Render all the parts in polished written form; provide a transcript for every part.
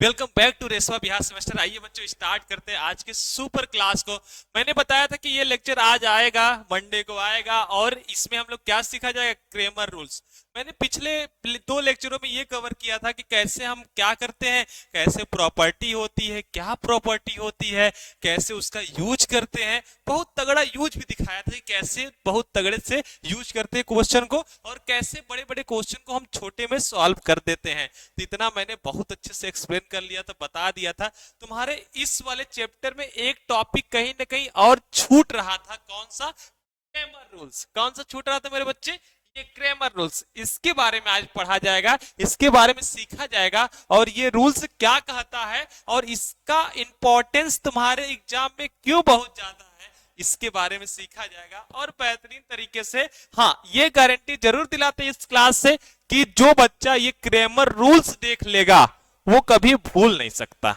Welcome back to Reshma Bihar semester. आइए बच्चों start करते हैं आज के सुपर क्लास को। मैंने बताया था कि ये लेक्चर आज आएगा, मंडे को आएगा, और इसमें हम लोग क्या सीखा जाएगा, क्रेमर रूल्स। मैंने पिछले दो लेक्चरों में ये कवर किया था कि कैसे हम क्या करते हैं, कैसे प्रॉपर्टी होती है, क्या प्रॉपर्टी होती है, कैसे उसका यूज करते हैं। बहुत तगड़ा यूज भी दिखाया था कि कैसे बहुत तगड़े से यूज करते हैं क्वेश्चन को, और कैसे बड़े बड़े क्वेश्चन को हम छोटे में सॉल्व कर देते हैं। तो इतना मैंने बहुत अच्छे से एक्सप्लेन कर लिया था, बता दिया था। तुम्हारे इस वाले चैप्टर में एक टॉपिक कहीं ना कहीं और छूट रहा था। कौन सा? Cramer rules. कौन सा छूट रहा था मेरे बच्चे? ये क्रेमर रूल्स। इसके बारे में आज पढ़ा जाएगा, इसके बारे में सीखा जाएगा, और ये रूल्स क्या कहता है और इसका इंपॉर्टेंस तुम्हारे एग्जाम में क्यों बहुत ज्यादा है, इसके बारे में सीखा जाएगा। और बेहतरीन तरीके से, हाँ, ये गारंटी जरूर दिलाते हैं इस क्लास से कि जो बच्चा ये क्रेमर रूल्स देख लेगा वो कभी भूल नहीं सकता।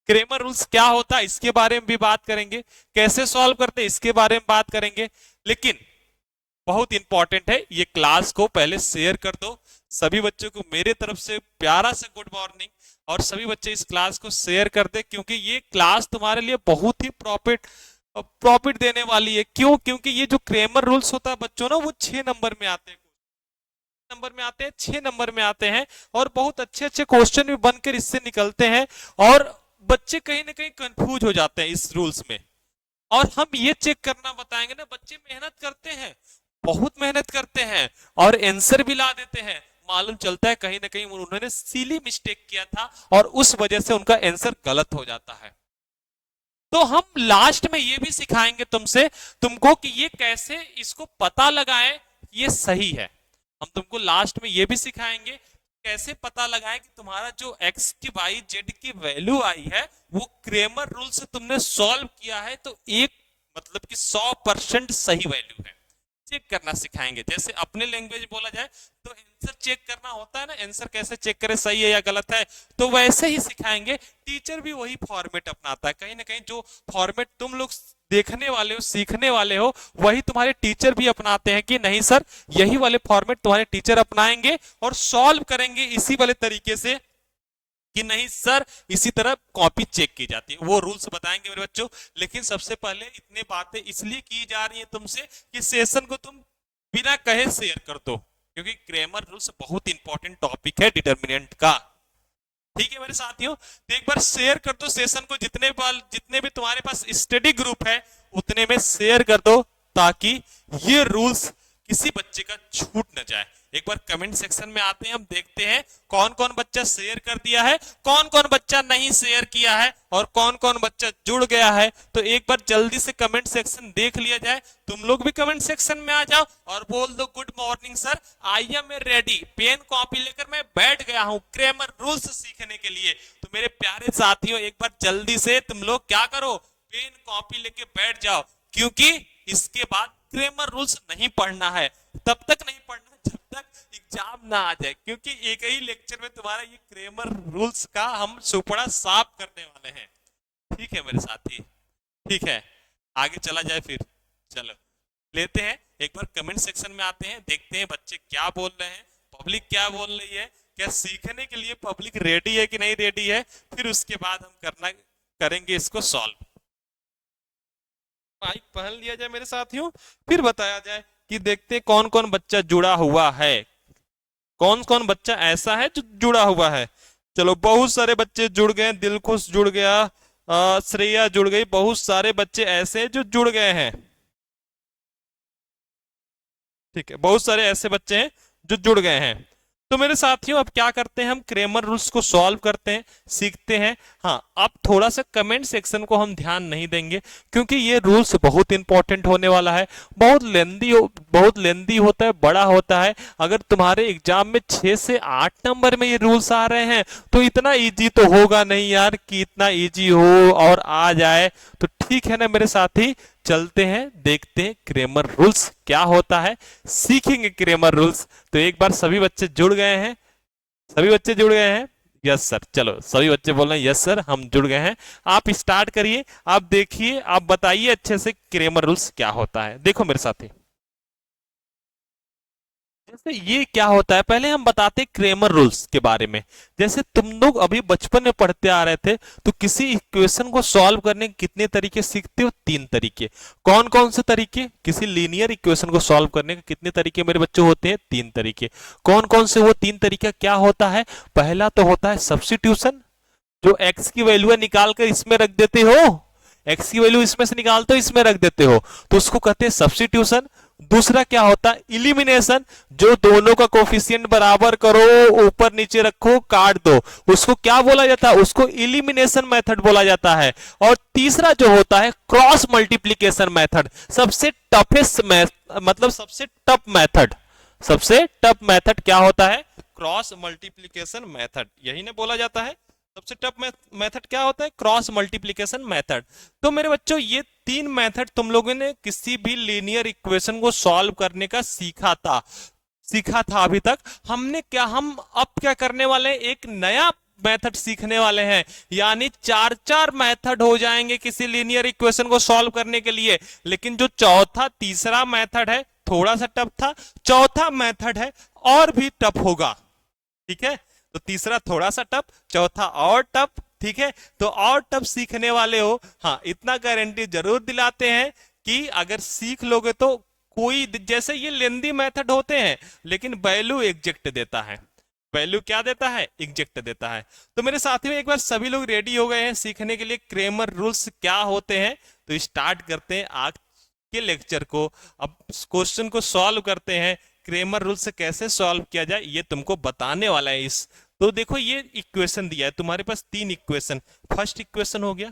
क्रेमर रूल्स क्या होता है इसके बारे में भी बात करेंगे, कैसे सॉल्व करते हैं इसके बारे में बात करेंगे। लेकिन बहुत इंपॉर्टेंट है, ये क्लास को पहले शेयर कर दो। सभी बच्चों को मेरे तरफ से प्यारा सा गुड मॉर्निंग, और सभी बच्चे इस क्लास को शेयर कर दे, क्योंकि ये क्लास तुम्हारे लिए बहुत ही प्रॉफिट देने वाली है। क्यों? क्योंकि ये जो क्रेमर रूल्स होता है बच्चों ना, वो 6 नंबर में आते हैं, 6 नंबर में आते हैं, और बहुत अच्छे अच्छे क्वेश्चन भी बनकर इससे निकलते हैं। और बच्चे कहीं ना कहीं कंफ्यूज हो जाते हैं इस रूल्स में, और हम ये चेक करना बताएंगे ना। बच्चे मेहनत करते हैं, बहुत मेहनत करते हैं, और आंसर भी ला देते हैं। मालूम चलता है कहीं ना कहीं उन्होंने सिली मिस्टेक किया था, और उस वजह से उनका आंसर गलत हो जाता है। तो हम लास्ट में ये भी सिखाएंगे तुमको कि ये कैसे इसको पता लगाएं ये सही है। हम तुमको लास्ट में ये भी सिखाएंगे कैसे पता लगाएं कि तुम्हारा जो x की y z की वैल्यू आई है वो क्रेमर रूल से तुमने सॉल्व किया है तो एक मतलब कि 100% सही वैल्यू है। चेक करना सिखाएंगे। जैसे अपने लैंग्वेज बोला जाए तो आंसर चेक करना होता है ना, आंसर कैसे चेक करें सही है या गलत है, तो वैसे ही सिखाएंगे। टीचर भी वही फॉर्मेट अपनाता है। कहीं ना कहीं जो फॉर्मेट तुम लोग देखने वाले हो, सीखने वाले हो, वही तुम्हारे टीचर भी अपनाते हैं कि नहीं सर, यही वाले फॉर्मेट तुम्हारे टीचर अपनाएंगे और सॉल्व करेंगे इसी वाले तरीके से, कि नहीं सर इसी तरह कॉपी चेक की जाती है। वो रूल्स बताएंगे मेरे बच्चों। लेकिन सबसे पहले इतने बातें इसलिए की जा रही है तुमसे कि सेशन को तुम बिना कहे शेयर कर दो, क्योंकि क्रेमर रूल्स बहुत इंपॉर्टेंट टॉपिक है डिटर्मिनेंट का। ठीक है मेरे साथियों, तो एक बार शेयर कर दो सेशन को। जितने भी तुम्हारे पास स्टडी ग्रुप है उतने में शेयर कर दो, ताकि ये रूल्स किसी बच्चे का छूट न जाए। एक बार कमेंट सेक्शन में आते हैं, हम देखते हैं कौन कौन बच्चा शेयर कर दिया है, कौन कौन बच्चा नहीं शेयर किया है, और कौन कौन बच्चा जुड़ गया है। तो एक बार जल्दी से कमेंट सेक्शन देख लिया जाए। तुम लोग भी कमेंट सेक्शन में आ जाओ और बोल दो good morning sir, I am ready, pen copy लेकर मैं बैठ गया हूं क्रेमर रूल्स सीखने के लिए। तो मेरे प्यारे साथियों एक बार जल्दी से तुम लोग क्या करो, पेन कॉपी लेके बैठ जाओ, क्योंकि इसके बाद क्रेमर रूल्स नहीं पढ़ना है। तब तक नहीं पढ़ना जब तक एग्जाम ना आ जाए, क्योंकि एक ही लेक्चर में तुम्हारा ये क्रेमर रूल्स का हम सुपड़ा साफ करने वाले हैं। ठीक है मेरे साथी, ठीक है, आगे चला जाए फिर। चलो लेते हैं, एक बार कमेंट सेक्शन में आते हैं, देखते हैं बच्चे क्या बोल रहे हैं, पब्लिक क्या बोल रही है, क्या सीखने के लिए पब्लिक रेडी है कि नहीं रेडी है। फिर उसके बाद हम करेंगे इसको सॉल्व। माइक पहन लिया जाए मेरे साथियों, फिर बताया जाए कि देखते हैं कौन कौन बच्चा जुड़ा हुआ है, कौन कौन बच्चा ऐसा है जो जुड़ा हुआ है। चलो बहुत सारे बच्चे जुड़ गए, दिलखुश जुड़ गया, श्रेया जुड़ गई, बहुत सारे बच्चे ऐसे जो जुड़ गए हैं। ठीक है, बहुत सारे ऐसे बच्चे हैं जो जुड़ गए हैं। तो मेरे साथियों अब क्या करते हैं, हम क्रेमर रूल्स को सॉल्व करते हैं, सीखते हैं। हाँ, अब थोड़ा सा कमेंट सेक्शन को हम ध्यान नहीं देंगे, क्योंकि ये रूल्स बहुत इंपॉर्टेंट होने वाला है। बहुत लेंदी होता है, बड़ा होता है। अगर तुम्हारे एग्जाम में 6 से 8 नंबर में ये रूल्स आ रहे हैं तो इतना इजी तो होगा नहीं यार कि इतना इजी हो और आ जाए। तो ठीक है ना मेरे साथी, चलते हैं देखते हैं क्रेमर रूल्स क्या होता है, सीखेंगे क्रेमर रूल्स। तो एक बार सभी बच्चे जुड़ गए हैं, सभी बच्चे जुड़ गए हैं, यस सर। चलो सभी बच्चे बोल रहे हैं यस सर हम जुड़ गए हैं। आप स्टार्ट करिए, आप देखिए, आप बताइए अच्छे से क्रेमर रूल्स क्या होता है। देखो मेरे साथी, जैसे ये क्या होता है, पहले हम बताते हैं क्रेमर रूल्स के बारे में। जैसे तुम लोग अभी बचपन में पढ़ते आ रहे थे, तो किसी इक्वेशन को सॉल्व करने के कितने तरीके सीखते हो? 3 तरीके। कौन कौन से तरीके? किसी लीनियर इक्वेशन को सॉल्व करने के कितने तरीके मेरे बच्चों होते हैं? 3 तरीके। कौन कौन से वो 3 तरीका क्या होता है? पहला तो होता है सब्स्टिट्यूशन, जो एक्स की वैल्यू है निकाल कर इसमें रख देते हो, एक्स की वैल्यू इसमें से निकालते हो इसमें रख देते हो, तो उसको कहते हैं सब्स्टिट्यूशन। दूसरा क्या होता है? इलिमिनेशन, जो दोनों का कोफिशिएंट बराबर करो, ऊपर नीचे रखो, काट दो, उसको क्या बोला जाता है? उसको इलिमिनेशन मेथड बोला जाता है। और तीसरा जो होता है क्रॉस मल्टीप्लीकेशन मेथड, सबसे टफेस्ट मतलब सबसे टफ मेथड। सबसे टफ मेथड क्या होता है? क्रॉस मल्टीप्लीकेशन मेथड, यही ना बोला जाता है। सबसे टफ मेथड क्या होता है? Cross multiplication method. तो मेरे बच्चों ये 3 मेथड तुम लोगों ने किसी भी लीनियर इक्वेशन को सॉल्व करने का सीखा था अभी तक। हम अब क्या करने वाले हैं? एक नया मेथड सीखने वाले हैं, यानी 4 4 मेथड हो जाएंगे किसी लीनियर इक्वेशन को सॉल्व करने के लिए। लेकिन जो चौथा तीसरा मेथड है थोड़ा सा टफ था, चौथा मेथड है और भी टफ होगा। ठीक है, तो तीसरा थोड़ा सा टफ, चौथा और टफ। ठीक है, तो और टफ सीखने वाले हो, हाँ इतना गारंटी जरूर दिलाते हैं कि अगर सीख लोगे तो कोई, जैसे ये लेंदी मेथड होते हैं लेकिन वैल्यू एग्जैक्ट देता है। वैल्यू क्या देता है? एग्जैक्ट देता है। तो मेरे साथियों एक बार सभी लोग रेडी हो गए हैं सीखने के लिए क्रेमर रूल्स क्या होते हैं? तो स्टार्ट करते हैं आज के लेक्चर को। अब क्वेश्चन को सॉल्व करते हैं, क्रेमर रूल से कैसे सॉल्व किया जाए ये तुमको बताने वाला है। इस तो देखो ये इक्वेशन दिया है तुम्हारे पास, 3 इक्वेशन। फर्स्ट इक्वेशन हो गया,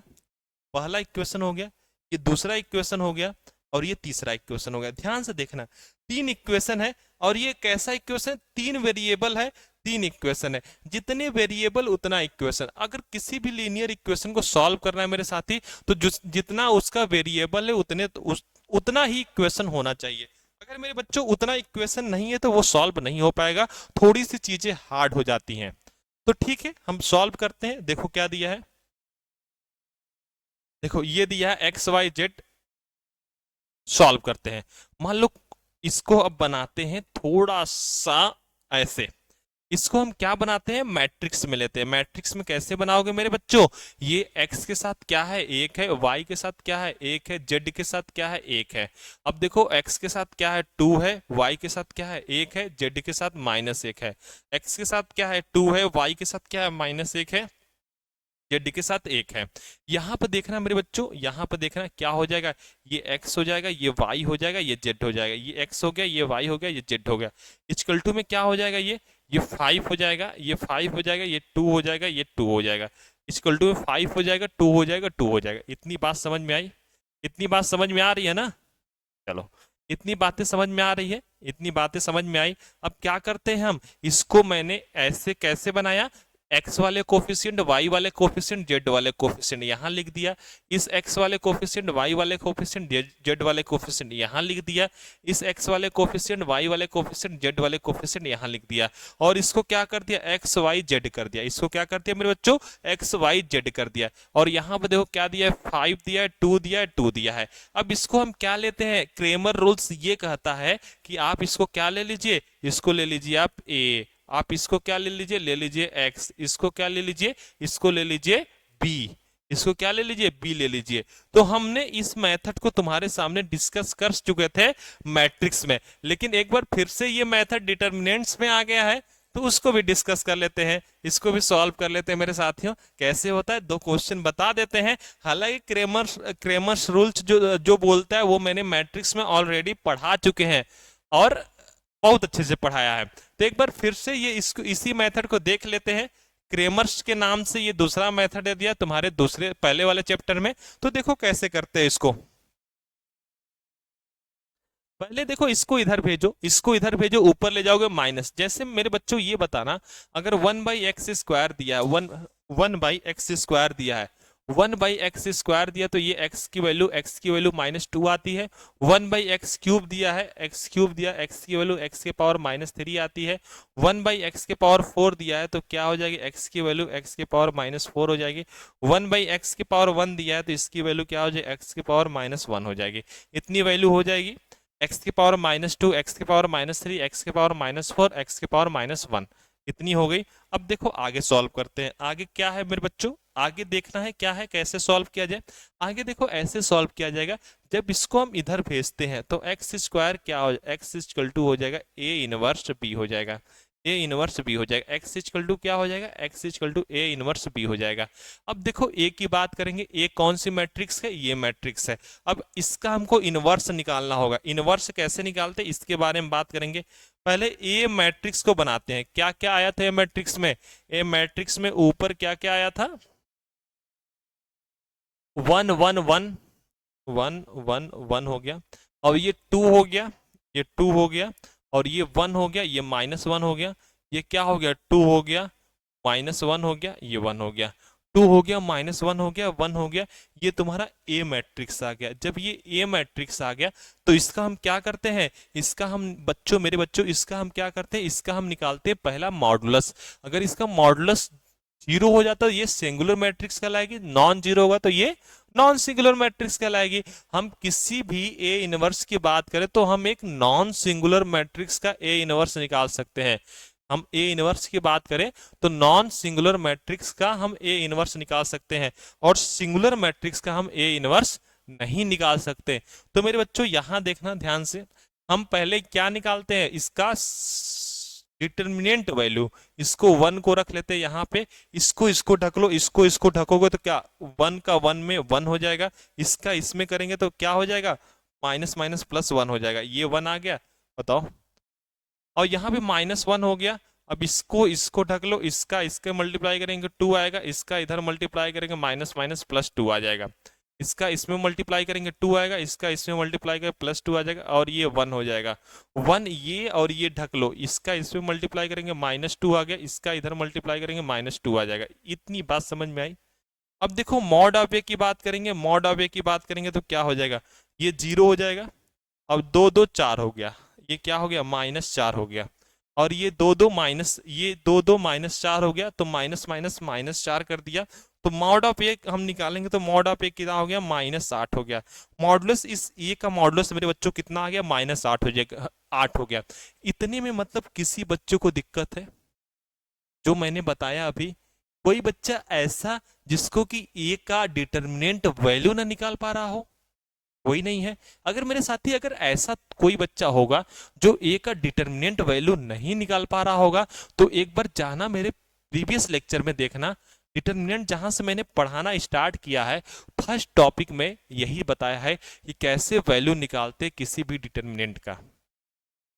पहला इक्वेशन हो गया, ये दूसरा इक्वेशन हो गया और ये तीसरा इक्वेशन हो गया। ध्यान से देखना, 3 इक्वेशन है और ये कैसा इक्वेशन? 3 वेरिएबल है, 3 इक्वेशन है। जितने वेरिएबल उतना इक्वेशन। अगर किसी भी लीनियर इक्वेशन को सॉल्व करना है मेरे साथी, तो जितना उसका वेरिएबल है उतना ही इक्वेशन होना चाहिए। अगर मेरे बच्चों उतना इक्वेशन नहीं है तो वो सॉल्व नहीं हो पाएगा, थोड़ी सी चीजें हार्ड हो जाती हैं। तो ठीक है, हम सॉल्व करते हैं। देखो क्या दिया है, देखो ये दिया है एक्स वाई जेड, सॉल्व करते हैं। मान लो इसको अब बनाते हैं थोड़ा सा ऐसे, इसको हम क्या बनाते हैं? मैट्रिक्स में लेते हैं। मैट्रिक्स में कैसे बनाओगे मेरे बच्चों? ये x के साथ क्या है? 1 है, y के साथ क्या है? 1 है, z के साथ क्या है? 1 है। अब देखो x के साथ क्या है? 2 है, y के साथ क्या है? 1 है, z के साथ -1 है। x के साथ क्या है? 2 है, y के साथ क्या है? -1 है, जेड के साथ 1 है। यहां पर देखना मेरे बच्चों, यहां पर देखना क्या हो जाएगा? ये x हो जाएगा, ये y हो जाएगा, ये z हो जाएगा। ये x हो गया, ये y हो गया, ये z हो गया। इक्वल टू में क्या हो जाएगा? ये 5 हो जाएगा, ये 5 हो जाएगा, ये 2 हो जाएगा, ये 2 हो जाएगा। इक्वल टू में 5 हो जाएगा, 2 हो जाएगा, 2 हो जाएगा। इतनी बात समझ में आई? इतनी बात समझ में आ रही है ना? चलो, इतनी बातें समझ में आ रही है, इतनी बातें समझ में आई। अब क्या करते हैं हम? इसको मैंने ऐसे कैसे बनाया? x वाले कोफिशिएंट, y वाले कोफिशिएंट, z वाले कोफिशिएंट यहां लिख दिया। इस x वाले कोफिशिएंट, y वाले कोफिशिएंट, z वाले कोफिशिएंट यहां लिख दिया। इस x वाले कोफिशिएंट, y वाले कोफिशिएंट, z वाले कोफिशिएंट यहां लिख दिया। और इसको क्या कर दिया? x y z कर दिया। इसको क्या कर दिया मेरे बच्चों? x y z कर दिया। और यहां पर देखो क्या दिया है? 5 दिया है, 2 दिया है, 2 दिया है। अब इसको हम क्या लेते हैं? क्रेमर रूल्स ये कहता है कि आप इसको क्या ले लीजिए? इसको ले लीजिए आप a, आप इसको क्या ले लीजिए? ले लीजिए x। इसको क्या ले लीजिए? इसको ले लीजिए b। इसको क्या ले लीजिए? b ले लीजिए। तो हमने इस मेथड को तुम्हारे सामने डिस्कस कर चुके थे मैट्रिक्स में, लेकिन एक बार फिर से ये मेथड डिटर्मिनेंट्स में आ गया है, तो उसको भी डिस्कस कर लेते हैं, इसको भी सॉल्व कर लेते हैं मेरे साथियों। कैसे होता है 2 क्वेश्चन बता देते हैं। हालांकि क्रेमर्स रूल्स जो बोलता है वो मैंने मैट्रिक्स में ऑलरेडी पढ़ा चुके हैं और बहुत अच्छे से पढ़ाया है। तो एक बार फिर से ये इसको इसी मेथड को देख लेते हैं। क्रेमर्स के नाम से ये दूसरा मेथड है दिया तुम्हारे पहले वाले चैप्टर में। तो देखो कैसे करते हैं इसको। पहले देखो इसको इधर भेजो, इसको इधर भेजो, ऊपर ले जाओगे माइनस। जैसे मेरे बच्चों ये बताना, अगर 1/x² दिया है, 1/x² दिया है, 1/x² दिया तो ये x की वैल्यू -2 आती है। 1/x³ दिया है, x³ दिया, x की वैल्यू x के पावर -3 आती है। 1/x⁴ दिया है तो क्या हो जाएगी? x की वैल्यू x के पावर -4 हो जाएगी। 1/x⁴ दिया है तो इसकी वैल्यू क्या हो जाएगी? x के पावर -1 हो जाएगी। इतनी वैल्यू हो जाएगी। एक्स की पावर -2, एक्स की पावर -3, एक्स की पावर -4, एक्स की पावर -1, इतनी हो गई। अब देखो आगे सॉल्व करते हैं। आगे क्या है मेरे बच्चों, आगे देखना है क्या है, कैसे सॉल्व किया जाए। आगे देखो ऐसे सॉल्व किया जाएगा, जब इसको हम इधर भेजते हैं तो एक्स स्क्वायर क्या हो, एक्स इक्वल टू हो जाएगा ए इनवर्स बी हो जाएगा, ए इनवर्स बी हो जाएगा। एक्स इक्वल टू क्या हो जाएगा, x equal to a inverse b हो जाएगा। अब देखो ए की बात करेंगे, ए कौन सी मैट्रिक्स है, ये मैट्रिक्स है। अब इसका हमको इनवर्स निकालना होगा। इनवर्स कैसे निकालते हैं इसके बारे में बात करेंगे। पहले ए मैट्रिक्स को बनाते हैं। क्या क्या आया था ए मैट्रिक्स में, ए मैट्रिक्स में ऊपर क्या क्या आया था, 1 1 1 1 1 1 हो गया, और ये 2 हो गया, ये 2 हो गया, और ये 1 हो गया, ये -1 हो गया, ये क्या हो गया, 2 हो गया, -1 हो गया, ये 1 हो गया, 2 हो गया, -1 हो गया, 1 हो गया। ये तुम्हारा ए मैट्रिक्स आ गया। जब ये ए मैट्रिक्स आ गया तो इसका हम क्या करते हैं, इसका हम बच्चों, मेरे बच्चों, इसका हम क्या करते हैं, इसका हम निकालते हैं पहला मॉडुलस। अगर इसका मॉडुलस जीरो हो जाता है तो ये सिंगुलर मैट्रिक्स कहलाएगी, नॉन जीरो होगा तो ये नॉन सिंगुलर मैट्रिक्स कहलाएगी। हम किसी भी ए इनवर्स की बात करें तो हम एक नॉन सिंगुलर मैट्रिक्स का ए इनवर्स निकाल सकते हैं। हम ए इनवर्स की बात करें तो नॉन सिंगुलर मैट्रिक्स का हम ए इनवर्स निकाल सकते हैं, और सिंगुलर मैट्रिक्स का हम ए इनवर्स नहीं निकाल सकते। तो मेरे बच्चों यहां देखना ध्यान से, हम पहले क्या निकालते हैं, इसका डिटर्मिनेंट वैल्यू, इसको 1 को रख लेते हैं यहाँ पे, इसको ढक लो, इसको ढकोगे तो क्या 1 का 1 में 1 हो जाएगा, इसका इसमें करेंगे तो क्या हो जाएगा, माइनस माइनस प्लस 1 हो जाएगा, ये 1 आ गया, बताओ। और यहाँ पे -1 हो गया। अब इसको ढक लो, इसका इसके मल्टीप्लाई करेंगे 2 आएगा, इसका इधर मल्टीप्लाई करेंगे माइनस माइनस प्लस 2 आ जाएगा, इसका इसमें मल्टीप्लाई करेंगे 2 आएगा, इसका इसमें मल्टीप्लाई करेंगे +2 आ जाएगा, और ये 1 हो जाएगा। 1 ये और ये ढक लो, इसका इसमें मल्टीप्लाई करेंगे -2 आ गया, इसका इधर मल्टीप्लाई करेंगे -2 आ जाएगा। इतनी बात समझ में आई। अब देखो मॉड ऑफ ए की बात करेंगे, मॉड ऑफ ए की बात करेंगे तो क्या हो जाएगा, ये 0 हो जाएगा। अब 2 2 4 हो गया, ये क्या हो गया, -4 हो गया, और ये 2 2 माइनस, ये 2 2 -4 हो गया, तो माइनस माइनस -4 कर दिया। तो मॉड ऑफ ए हम निकालेंगे तो मॉड ऑफ ए कितना हो गया, -8 हो गया। मॉडुलस इस ए का मॉडुलस मेरे बच्चों कितना आ गया, -8 हो जाएगा, 8 हो गया। इतने में मतलब किसी बच्चों को दिक्कत है जो मैंने बताया अभी, कोई बच्चा ऐसा जिसको कि ए का डिटर्मिनेंट वैल्यू ना निकाल पा रहा हो, कोई नहीं है। अगर मेरे साथी अगर ऐसा कोई बच्चा होगा जो ए का डिटर्मिनेंट वैल्यू नहीं निकाल पा रहा होगा तो एक बार जाना मेरे प्रीवियस लेक्चर में देखना, डिटर्मिनेंट जहां से मैंने पढ़ाना स्टार्ट किया है, फर्स्ट टॉपिक में यही बताया है कि कैसे वैल्यू निकालते किसी भी डिटर्मिनेंट का।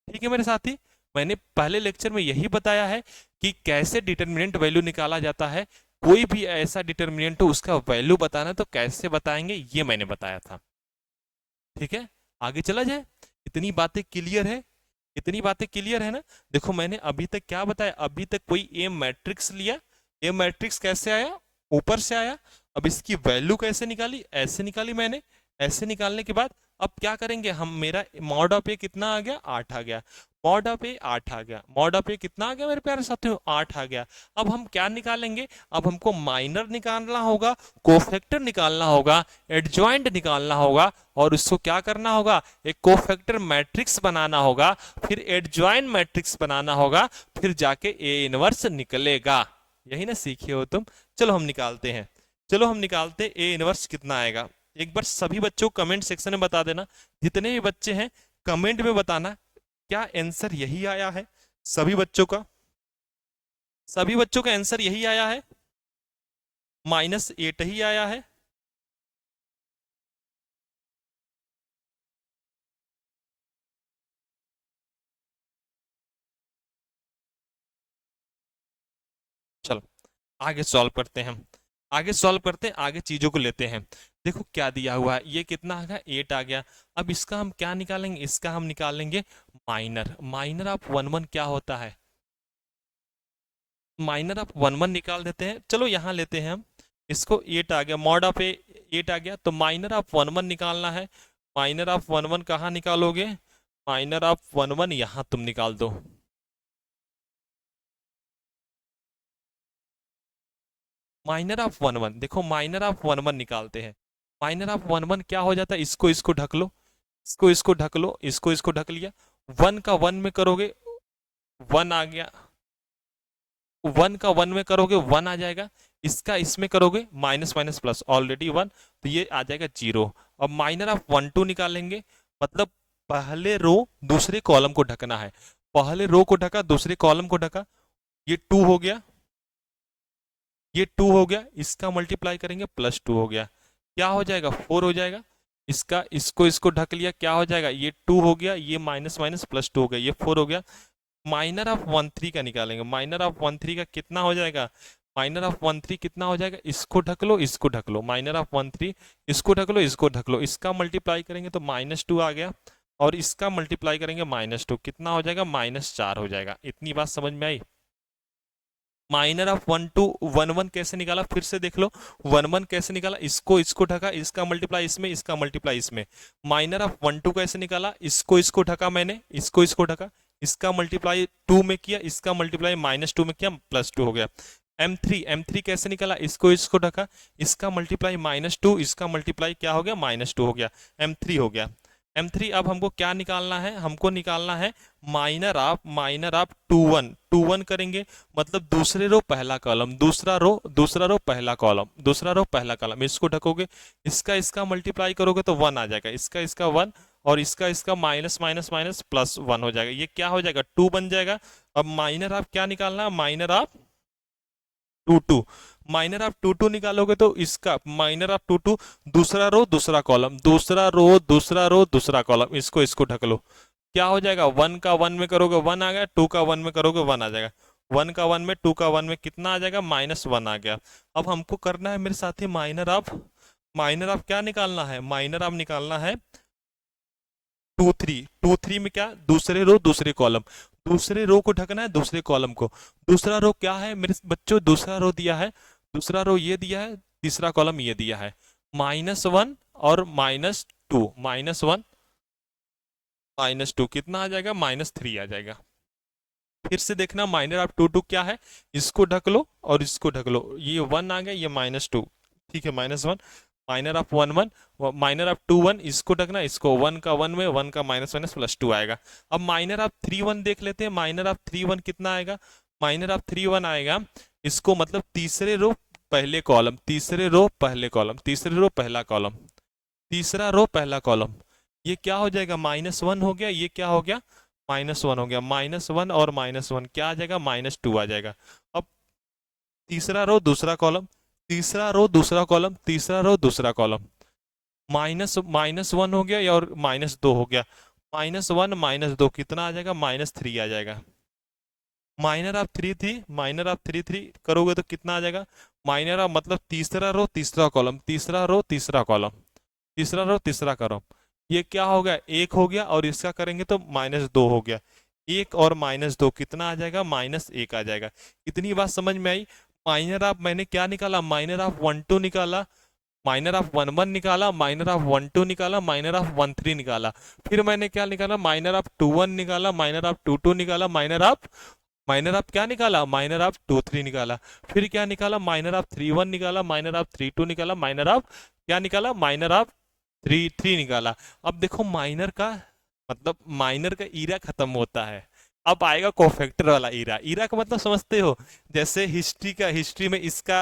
ठीक है मेरे साथी, मैंने पहले लेक्चर में यही बताया है कि कैसे डिटर्मिनेंट वैल्यू निकाला जाता है। कोई भी ऐसा डिटर्मिनेंट हो उसका वैल्यू बताना तो कैसे बताएंगे ये मैंने बताया था। ठीक है, आगे चला जाए। इतनी बातें क्लियर है, इतनी बातें क्लियर है ना। देखो मैंने अभी तक क्या बताया, अभी तक कोई ए मैट्रिक्स लिया, ए मैट्रिक्स कैसे आया, ऊपर से आया। अब इसकी वैल्यू कैसे निकाली, ऐसे निकाली मैंने। ऐसे निकालने के बाद अब क्या करेंगे हम, मेरा मॉड ऑफ ए कितना आ गया, 8 आ गया, मॉड ऑफ ए 8 आ गया, मॉड ऑफ ए कितना आ गया मेरे प्यारे साथियों, 8 आ गया। अब हम क्या निकालेंगे, अब हमको माइनर निकालना होगा, कोफैक्टर निकालना होगा, एडजॉइंट निकालना होगा, और उसको क्या करना होगा, एक कोफैक्टर मैट्रिक्स बनाना होगा, फिर एडजॉइंट मैट्रिक्स बनाना होगा, फिर जाके ए इनवर्स निकलेगा। यही ना सीखे हो तुम। चलो हम निकालते हैं, चलो हम निकालते हैं ए इनवर्स कितना आएगा। एक बार सभी बच्चों को कमेंट सेक्शन में बता देना, जितने भी बच्चे हैं कमेंट में बताना क्या आंसर यही आया है। सभी बच्चों का, सभी बच्चों का आंसर यही आया है, -8 ही आया है। चलो आगे सॉल्व करते हैं हम, आगे सॉल्व करते हैं, आगे चीजों को लेते हैं। देखो क्या दिया हुआ है, ये कितना आ गया, 8 आ गया। अब इसका हम क्या निकालेंगे, इसका हम निकालेंगे माइनर। माइनर ऑफ 1 1 क्या होता है, माइनर ऑफ 1 1 निकाल देते हैं। चलो यहाँ लेते हैं हम इसको, 8 आ गया, मॉड ऑफ ए 8 आ गया, तो माइनर ऑफ 1 1 निकालना है। माइनर ऑफ 1 1 कहाँ निकालोगे, माइनर ऑफ 1 1 यहाँ तुम निकाल दो। माइनर ऑफ 1 1, देखो माइनर ऑफ 1 1 निकालते हैं। माइनर ऑफ 1 1 क्या हो जाता है, इसको ढक लो, इसको ढक लो, इसको ढक लिया। 1 का 1 में करोगे 1 आ गया, 1 का 1 में करोगे 1 आ जाएगा, इसका इसमें करोगे माइनस माइनस प्लस, ऑलरेडी 1, तो ये आ जाएगा 0। अब माइनर ऑफ 1 2 निकालेंगे, मतलब पहले रो दूसरे कॉलम को ढकना है, पहले रो को ढका दूसरे कॉलम को ढका, ये 2 हो गया, ये 2 हो गया, इसका मल्टीप्लाई करेंगे प्लस 2 हो गया, क्या हो जाएगा 4 हो जाएगा, इसका इसको ढक लिया, क्या हो जाएगा ये 2 हो गया, ये माइनस माइनस प्लस 2 हो गया, ये 4 हो गया। माइनर ऑफ 1 3 का निकालेंगे, माइनर ऑफ 1 3 का कितना हो जाएगा, माइनर ऑफ 1 3 कितना हो जाएगा, इसको ढक लो इसको ढक लो, माइनर ऑफ 1 3 इसको ढक लो इसको ढक लो, इसका मल्टीप्लाई करेंगे तो -2 आ गया, और इसका मल्टीप्लाई करेंगे -2, कितना हो जाएगा -4 हो जाएगा। इतनी बात समझ में आई। माइनर ऑफ 1 2 1 1 कैसे निकाला, फिर से देख लो, 1 1 कैसे निकाला, इसको ढका, इसका मल्टीप्लाई इसमें, इसका मल्टीप्लाई इसमें। माइनर ऑफ 1 2 कैसे निकाला, इसको ढका मैंने, इसको ढका, इसका मल्टीप्लाई 2 में किया, इसका मल्टीप्लाई -2 में किया, +2 हो गया। M3 कैसे निकाला, इसको ढका, इसका मल्टीप्लाई -2, इसका मल्टीप्लाई क्या हो गया -2 हो गया, M3 हो गया। M3 अब हमको क्या निकालना है, हमको निकालना है माइनर ऑफ 2 1 करेंगे, मतलब दूसरे रो पहला कॉलम, दूसरा रो पहला कॉलम, दूसरा रो पहला कॉलम, इसको ढकोगे, इसका मल्टीप्लाई करोगे तो 1 आ जाएगा, इसका 1, और इसका माइनस माइनस माइनस प्लस 1 हो जाएगा, ये क्या हो जाएगा 2 बन जाएगा। अब माइनर ऑफ क्या निकालना है, माइनर ऑफ 2 2, माइनर ऑफ 2 2 निकालोगे तो इसका माइनर ऑफ 2 2, दूसरा रो दूसरा कॉलम, दूसरा कॉलम, इसको ढक लो, क्या हो जाएगा 1 का 1 में करोगे 1 आ गया, 2 का 1 में करोगे 1 आ जाएगा, 1 का 1 में 2 का 1 में कितना आ जाएगा -1 आ गया। अब हमको करना है मेरे साथी माइनर ऑफ क्या निकालना है, माइनर ऑफ निकालना है 2 3 में क्या, दूसरे रो दूसरे कॉलम, दूसरे रो को ढकना है दूसरे कॉलम को, दूसरा रो क्या है मेरे बच्चों, दूसरा रो दिया है, दूसरा रो ये दिया है, तीसरा कॉलम ये दिया है, -1 और -2, -1 -2 कितना आ जाएगा -3 आ जाएगा। फिर से देखना माइनर ऑफ 2 2 क्या है, इसको ढक लो और इसको ढक लो, ये 1 आ गया, ये -2, ठीक है -1, माइनर ऑफ 1 1, माइनर ऑफ 2 1, इसको ढकना, इसको 1 का 1 में 1 का माइनस +2 आएगा। अब माइनर ऑफ 3 1 देख लेते हैं, माइनर ऑफ 3 1 कितना आएगा, माइनर ऑफ 3 1 आएगा, इसको मतलब तीसरे रो पहले कॉलम, तीसरे रो पहले कॉलम, तीसरे रो पहला कॉलम, तीसरा रो पहला कॉलम, ये क्या हो जाएगा -1 हो गया, ये क्या हो गया -1 हो गया, -1 और -1 क्या आ जाएगा -2 आ जाएगा। अब तीसरा रो दूसरा कॉलम, तीसरा रो दूसरा कॉलम, तीसरा रो दूसरा कॉलम, -1 हो गया और -2 हो गया, -1 -2 कितना आ जाएगा -3 आ जाएगा। माइनर ऑफ 3 3, माइनर ऑफ 3 3 करोगे तो कितना आ जाएगा, माइनर ऑफ मतलब तीसरा रो तीसरा कॉलम, तीसरा रो तीसरा कॉलम, तीसरा रो तीसरा कॉलम, ये क्या हो गया 1 हो गया, और इसका करेंगे तो -2 हो गया, 1 और -2 कितना आ जाएगा -1 आ जाएगा। इतनी बात समझ में आई। माइनर ऑफ मैंने क्या निकाला, माइनर ऑफ 1 2 निकाला, माइनर ऑफ 1 1 निकाला, माइनर ऑफ 1 2 निकाला, माइनर ऑफ 1 3 निकाला, फिर मैंने क्या निकाला, माइनर ऑफ 2 1 निकाला, माइनर ऑफ 2 2 निकाला, माइनर ऑफ क्या निकाला, माइनर ऑफ 2 3 निकाला, फिर क्या निकाला, माइनर ऑफ 3 1 निकाला, माइनर ऑफ 3 2 निकाला, माइनर ऑफ क्या निकाला, माइनर ऑफ 3 3 निकाला। अब देखो माइनर का मतलब माइनर का ईरा खत्म होता है, अब आएगा कोफैक्टर वाला ईरा। ईरा का मतलब समझते हो, जैसे हिस्ट्री में इसका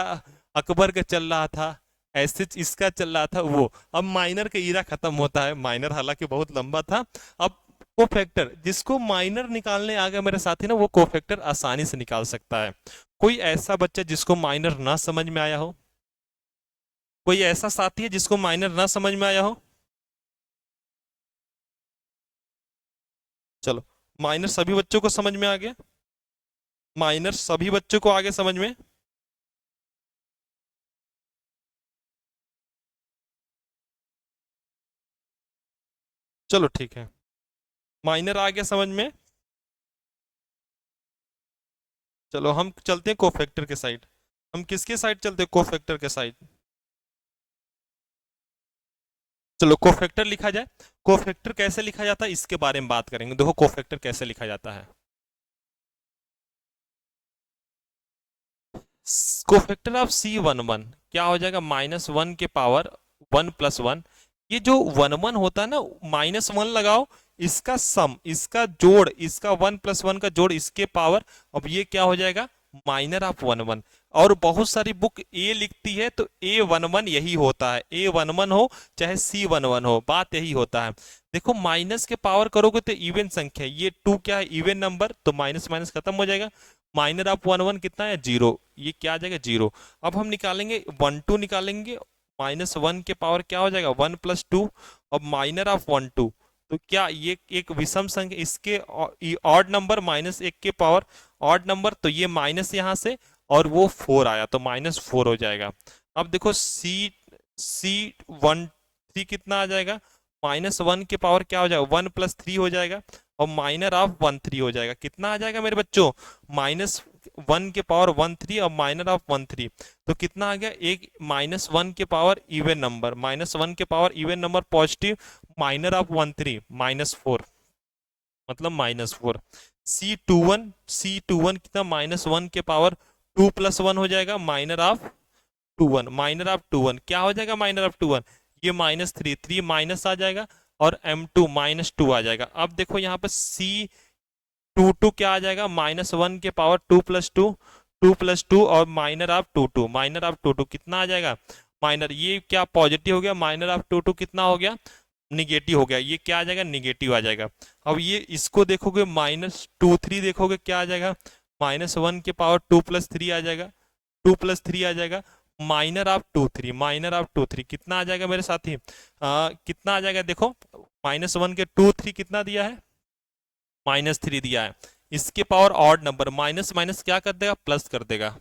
अकबर का चल रहा था, ऐसे इसका चल रहा था वो, अब माइनर का ईरा खत्म होता है, माइनर हालांकि बहुत लंबा था। अब कोफैक्टर, जिसको माइनर निकालने आ गया मेरे साथी ना, वो कोफैक्टर आसानी से निकाल सकता है। कोई ऐसा बच्चा जिसको माइनर ना समझ में आया हो, कोई ऐसा साथी है जिसको माइनर ना समझ में आया हो, चलो माइनर सभी बच्चों को समझ में आ गया, माइनर सभी बच्चों को आगे समझ में, चलो ठीक है, माइनर आ गया समझ में। चलो हम चलते हैं कोफैक्टर के साइड, हम किसके साइड चलते हैं, कोफैक्टर के साइड। चलो कोफैक्टर लिखा जाए, कोफैक्टर कैसे लिखा जाता है इसके बारे में बात करेंगे। देखो कोफैक्टर कैसे लिखा जाता है, कोफैक्टर ऑफ C11 क्या हो जाएगा, -1 के पावर 1 + 1, ये जो 1 1 होता है ना, -1 लगाओ, इसका सम, इसका जोड़, इसका 1 + 1 का जोड़, इसके पावर, अब ये क्या हो जाएगा, माइनर ऑफ 1 1। और बहुत सारी बुक ए लिखती है तो A11 यही होता है, A11 हो चाहे C11 हो, बात यही होता है। देखो माइनस के पावर करोगे तो इवन संख्या, ये 2 क्या है, इवन नंबर, तो माइनस माइनस खत्म हो जाएगा। माइनर ऑफ 1 1 कितना है, 0, ये क्या आ जाएगा, 0। अब हम निकालेंगे 1 2 निकालेंगे, -1 के पावर क्या हो जाएगा, 1 + 2। अब माइनर ऑफ 1 2, तो क्या ये एक विषम संख्या, इसके ऑड नंबर, -1 के पावर ऑड नंबर, तो ये माइनस यहाँ से, और वो 4 आया तो -4 हो जाएगा। अब देखो C13 कितना आ जाएगा, -1 के पावर क्या हो जाएगा, 1 + 3 हो जाएगा, और माइनर ऑफ 13 हो जाएगा। कितना आ जाएगा मेरे बच्चों, -1 के पावर 13 और माइनर ऑफ 13, तो कितना आ गया, एक -1 के पावर इवन नंबर, -1 के power even number positive, minor of 13 -4, मतलब -4। C21 कितना, -1 के पावर 2 + 1 हो जाएगा, माइनर ऑफ 21, माइनर ऑफ 21 क्या हो जाएगा, माइनर ऑफ 21, ये -3, 3 माइनस आ जाएगा, और M2 -2 आ जाएगा। अब देखो यहाँ पे C22 क्या आ जाएगा, -1 के पावर 2 + 2, 2 + 2, और माइनर ऑफ 22, माइनर ऑफ 22 कितना आ जाएगा, माइनर, ये क्या पॉजिटिव हो गया, माइनर ऑफ 22 कितना हो गया, निगेटिव हो गया, ये क्या आ जाएगा, निगेटिव आ जाएगा। अब ये इसको देखोगे, -23 देखोगे क्या आ जाएगा, -1 के पावर 2 + 3 आ जाएगा, 2 + 3 आ जाएगा, माइनर ऑफ 23, माइनर ऑफ 23 कितना आ जाएगा मेरे साथी, कितना आ जाएगा, देखो -1 के 23 कितना दिया है, -3 दिया है। इसके power odd number, minus minus क्या कर देगा, प्लस कर देगा।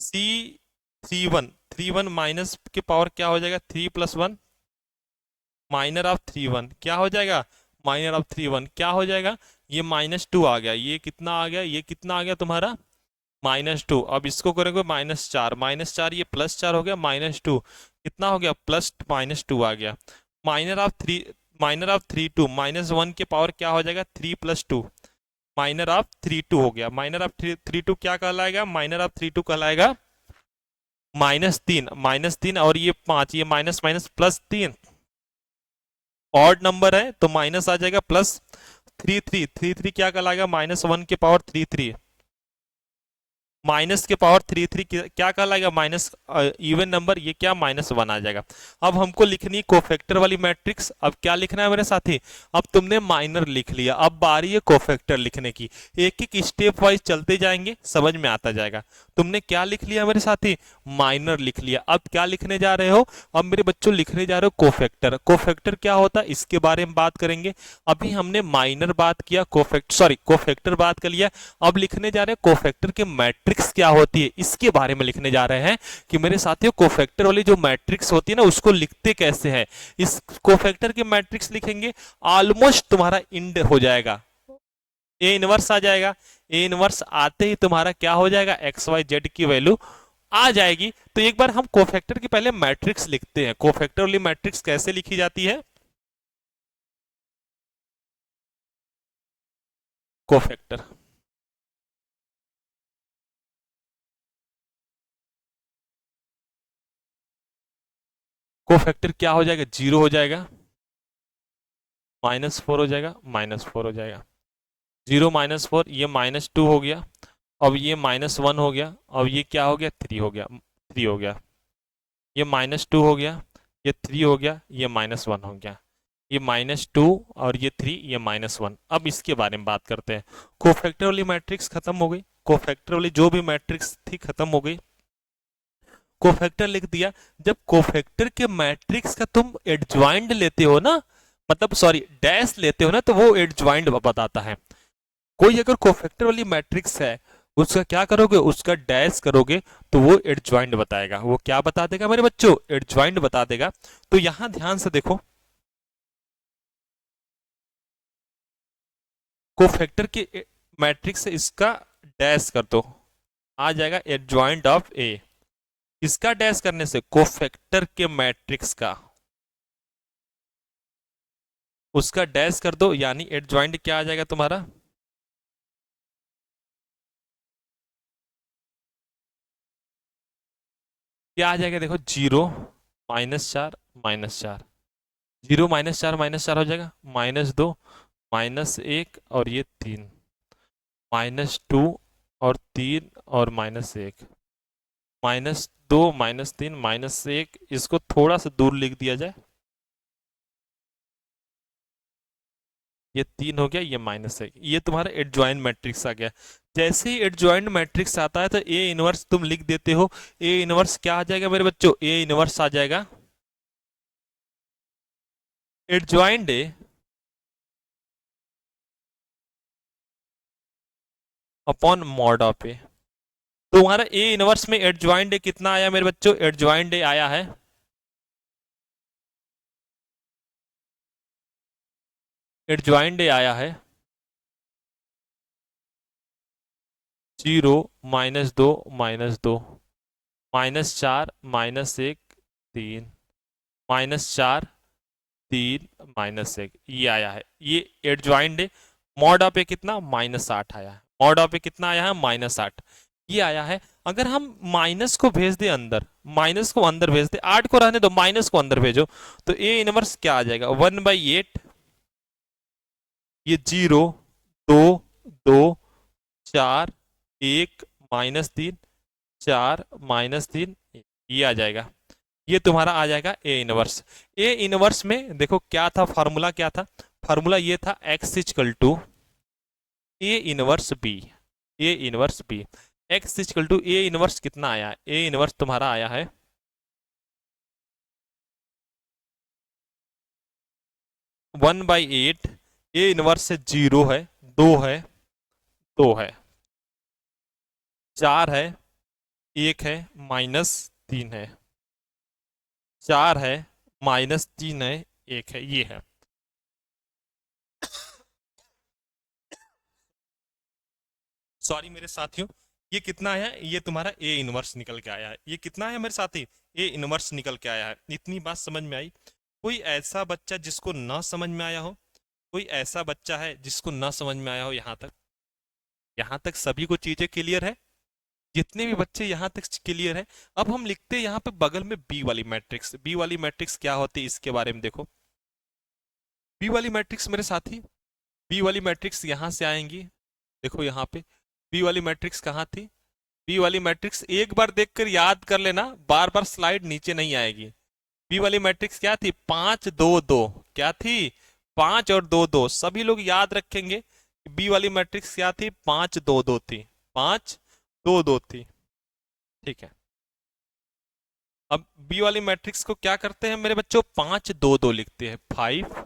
C31 माइनस के पावर क्या हो जाएगा, 3 + 1, माइनर ऑफ 31 क्या हो जाएगा, माइनर ऑफ 31 क्या हो जाएगा, ये -2 आ गया, ये कितना आ गया, ये कितना आ गया तुम्हारा, -2। अब इसको करेंगे -4, -4, ये +4 हो गया, -2 कितना हो गया, +-2 आ गया। माइनर ऑफ 3, माइनर ऑफ 32, -1 के पावर क्या हो जाएगा, 3 + 2, माइनर ऑफ 32 हो गया। माइनर ऑफ 32 क्या कहलाएगा, माइनर ऑफ 32 कहलाएगा -3, -3, और ये 5, ये माइनस माइनस +3, ऑड नंबर है तो माइनस आ जाएगा, +33, क्या कहलाएगा, -1 के पावर 33, माइनस के पावर 33 क्या कहलाएगा, माइनस इवन नंबर, ये क्या, -1 आ जाएगा। अब हमको लिखनी कोफैक्टर वाली मैट्रिक्स। अब क्या लिखना है मेरे साथी, अब तुमने माइनर लिख लिया, अब बारी है कोफैक्टर लिखने की। एक एक स्टेप वाइज चलते जाएंगे, समझ में आता जाएगा। तुमने क्या लिख लिया मेरे साथी, माइनर लिख लिया। अब क्या लिखने जा रहे हो, अब मेरे बच्चों लिखने जा रहे हो कोफैक्टर। कोफैक्टर क्या होता है इसके बारे में बात करेंगे। अभी हमने माइनर बात किया, कोफैक्टर बात कर लिया। अब लिखने जा रहे हैं कोफैक्टर के मैट्रिक्स क्या होती है, इसके बारे में लिखने जा रहे हैं कि मेरे साथियों कोफैक्टर वाली जो मैट्रिक्स होती है ना, उसको लिखते कैसे हैं। इस कोफैक्टर के मैट्रिक्स लिखेंगे, ऑलमोस्ट तुम्हारा इंड हो जाएगा, ए इनवर्स आ जाएगा। ए इनवर्स आते ही तुम्हारा क्या हो जाएगा, एक्स वाई जेड की वैल्यू आ जाएगी। तो एक बार हम कोफैक्टर की पहले मैट्रिक्स लिखते हैं। कोफैक्टर वाली मैट्रिक्स कैसे लिखी जाती है, कोफैक्टर, कोफैक्टर क्या हो जाएगा, 0 हो जाएगा, -4 हो जाएगा, -4 हो जाएगा, 0 -4, ये -2 हो गया। अब ये -1 हो गया, अब ये क्या हो गया, 3 हो गया, 3 हो गया, ये -2 हो गया, ये 3 हो गया, ये -1 हो गया, ये -2 और ये 3, ये -1। अब इसके बारे में बात करते हैं। कोफैक्टर वाली मैट्रिक्स खत्म हो गई, कोफैक्टर वाली जो भी मैट्रिक्स थी खत्म हो गई, कोफैक्टर लिख दिया। जब कोफैक्टर के मैट्रिक्स का तुम एडज्वाइंट लेते हो ना, मतलब सॉरी डैश लेते हो ना, तो वो एडज्वाइंट बताता है। कोई अगर कोफैक्टर वाली मैट्रिक्स है, उसका क्या करोगे, उसका डैश करोगे तो वो एडज्वाइंट बताएगा। वो क्या बता देगा मेरे बच्चों, एडज्वाइंट बता देगा। तो यहां ध्यान से देखो, कोफैक्टर के मैट्रिक्स से इसका डैश कर दो, आ जाएगा एडज्वाइंट ऑफ ए। इसका डैश करने से कोफैक्टर के मैट्रिक्स का, उसका डैश कर दो, यानी एडज्वाइंट क्या आ जाएगा तुम्हारा, क्या आ जाएगा, देखो 0, -4, -4, 0 -4 हो जाएगा, -2 -1 और ये 3, -2 और 3 और -1, -2 -3 -1, इसको थोड़ा सा दूर लिख दिया जाए, ये 3 हो गया, ये -1, ये तुम्हारा एडजॉइंट मैट्रिक्स आ गया। जैसे ही एडजॉइंट मैट्रिक्स आता है तो ए इनवर्स तुम लिख देते हो। ए इनवर्स क्या आ जाएगा मेरे बच्चों? ए इनवर्स आ जाएगा adjoint A upon mod of A. तुम्हारा ए इनवर्स में एडजॉइंट ए कितना आया मेरे बच्चों? एडजॉइंट ए आया है एडजॉइंट ए आया है 0 -2 -2 -4 -1 3 -4 3 -1, ये आया है, ये एडजॉइंट है। मॉड ऑफ ए कितना? -8 आया है। मॉड ऑफ ए कितना आया है? -8, ये आया है। अगर हम माइनस को भेज दे अंदर, माइनस को अंदर भेज दे, 8 को रहने दो, माइनस को अंदर भेजो, तो ए इनवर्स क्या आ जाएगा? 1/8, ये 0 2 2 4 1 -3 4 -3, ये आ जाएगा। ये तुम्हारा आ जाएगा ए इनवर्स। ए इनवर्स में देखो क्या था, फार्मूला क्या था? फार्मूला ये था x equal to a inverse b, a inverse b. x equal to a inverse कितना आया है? ए इनवर्स तुम्हारा आया है 1/8। ए इनवर्स से 0 है, 2 है, 2 है, 4 है, 1 है, -3 है, 4 है, -3 है, 1 है, ये है। सॉरी मेरे साथियों, ये कितना आया है? ये तुम्हारा ए इनवर्स निकल के आया है। ये कितना है मेरे साथी? ए इनवर्स निकल के आया है। इतनी बात समझ में आई? कोई ऐसा बच्चा जिसको ना समझ में आया हो? कोई ऐसा बच्चा है जिसको ना समझ में आया हो? यहाँ तक, यहाँ तक सभी को चीजें क्लियर है? जितने भी बच्चे यहाँ तक क्लियर है, अब हम लिखते हैं यहाँ पे बगल में बी वाली मैट्रिक्स। बी वाली मैट्रिक्स क्या होती है इसके बारे में देखो। बी वाली मैट्रिक्स मेरे साथी, बी वाली मैट्रिक्स यहां से आएंगी। देखो यहाँ पे बी वाली मैट्रिक्स कहाँ थी? बी वाली मैट्रिक्स एक बार देखकर याद कर लेना, बार बार स्लाइड नीचे नहीं आएगी। बी वाली मैट्रिक्स क्या थी? 5 2 2। क्या थी? 5 और 2 2। सभी लोग याद रखेंगे बी वाली मैट्रिक्स क्या थी? 5 2 2 थी, 5 2 2 थी। ठीक है, अब बी वाली मैट्रिक्स को क्या करते हैं मेरे बच्चों? 5 2 2 लिखते हैं, 5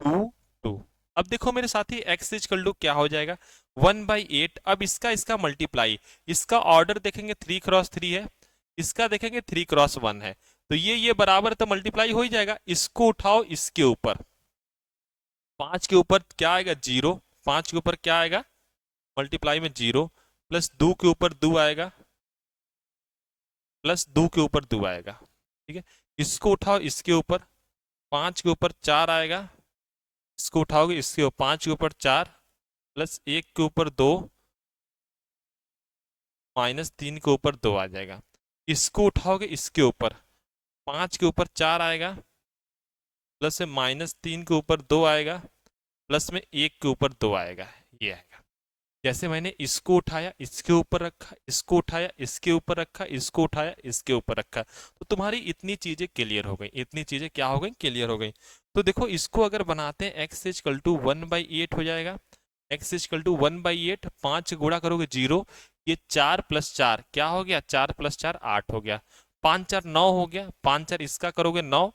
2 2। अब देखो मेरे साथी x इक्वल टू क्या हो जाएगा? 1/8। अब इसका इसका मल्टीप्लाई, इसका ऑर्डर देखेंगे 3x3 है, इसका देखेंगे 3x1 है, तो ये बराबर तो मल्टीप्लाई हो ही जाएगा। इसको उठाओ इसके ऊपर, 5 के ऊपर क्या आएगा? 0। 5 के ऊपर क्या आएगा? मल्टीप्लाई में 0, प्लस 2 के ऊपर 2 आएगा, प्लस 2 के ऊपर 2 आएगा। ठीक है, इसको उठाओ इसके ऊपर, 5 के ऊपर 4 आएगा, इसको उठाओगे इसके ऊपर 5 के ऊपर 4, प्लस 1 के ऊपर 2, -3 के ऊपर 2 आ जाएगा। इसको उठाओगे इसके ऊपर, 5 के ऊपर 4 आएगा, प्लस में -3 के ऊपर 2 आएगा, प्लस में 1 के ऊपर 2 आएगा, ये आएगा। जैसे मैंने इसको उठाया इसके ऊपर रखा, इसको उठाया इसके ऊपर रखा, इसको उठाया इसके ऊपर रखा, तो तुम्हारी इतनी चीजें क्लियर हो गई। इतनी चीजें क्या हो गई? क्लियर हो गई। तो देखो इसको अगर बनाते हैं x इक्वल टू 1/8 हो जाएगा। x इक्वल टू 1/8, 5 गुणा करोगे 0, ये 4 + 4 क्या हो गया? 4 + 4 8 हो गया, 5 4 9 हो गया, 5 4 इसका करोगे 9।